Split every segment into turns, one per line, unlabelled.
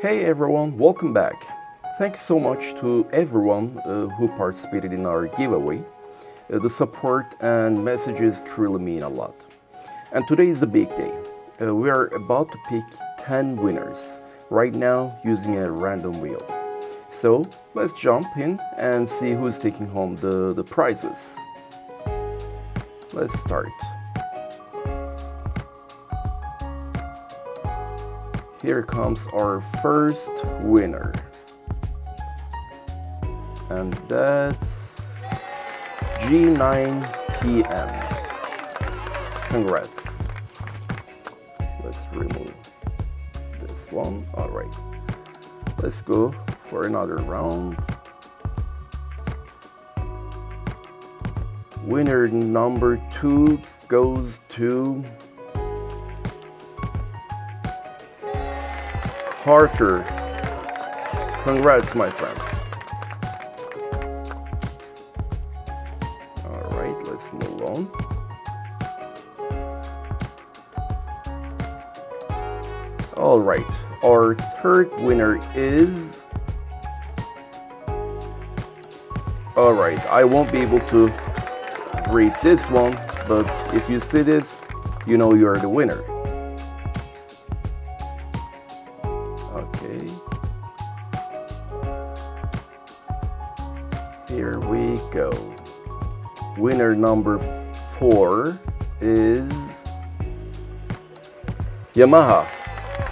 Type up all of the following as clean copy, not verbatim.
Hey everyone, welcome back. Thank you so much to everyone who participated in our giveaway. The support and messages truly mean a lot. And today is the big day. We are about to pick 10 winners right now using a random wheel. So let's jump in and see who's taking home the prizes. Let's start. Here comes our first winner. And that's G9TM. Congrats. Let's remove this one. All right. Let's go for another round. Winner number 2 goes to Carter. Congrats, my friend. All right, let's move on. All right, our third winner is... All right, I won't be able to read this one, but if you see this, you know you're the winner. Okay. Here we go. Winner number 4 is Yamaha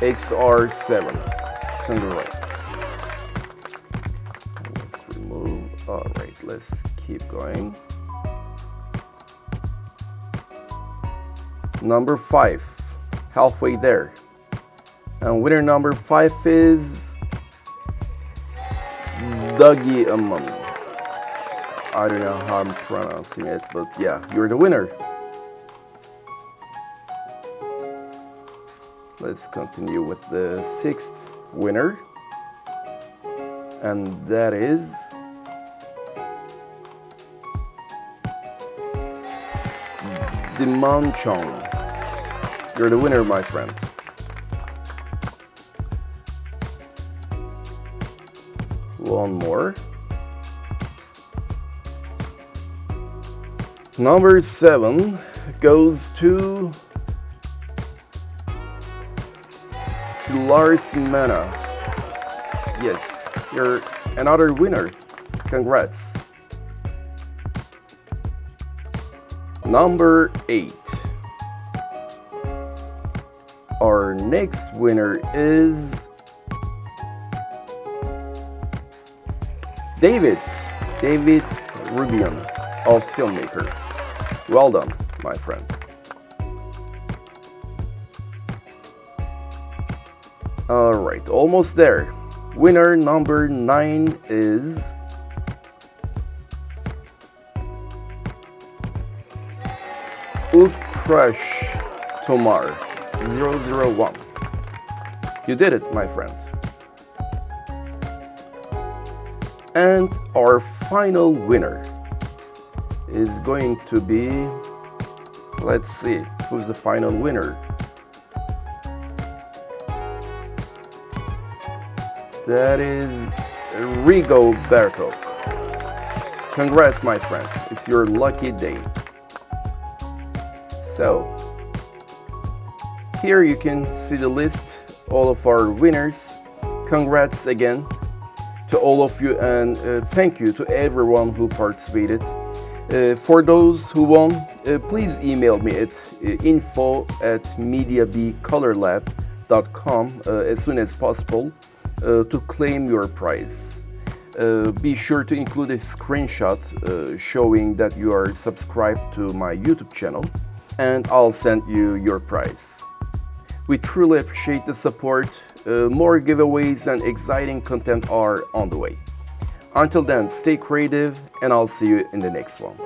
XR7. Congrats. Let's remove. All right, let's keep going. Number 5, halfway there. And winner number 5 is Dougie Amon. I don't know how I'm pronouncing it, but yeah, you're the winner. Let's continue with the 6th winner. And that is Diman Chong. You're the winner, my friend. One more. Number 7 goes to Silars Mena. Yes, you're another winner. Congrats. Number 8. Our next winner is David Rubian of Filmmaker. Well done, my friend. All right, almost there. Winner number 9 is Utkrash Tomar 001. You did it, my friend. And our final winner is going to be, let's see, who's the final winner? That is Rigo Berto. Congrats, my friend. It's your lucky day. So, here you can see the list, all of our winners. Congrats again to all of you, and thank you to everyone who participated. For those who won, please email me at info@mediabeecolorlab.com as soon as possible to claim your prize. Be sure to include a screenshot showing that you are subscribed to my YouTube channel, and I'll send you your prize. We truly appreciate the support. More giveaways and exciting content are on the way. Until then, stay creative, and I'll see you in the next one.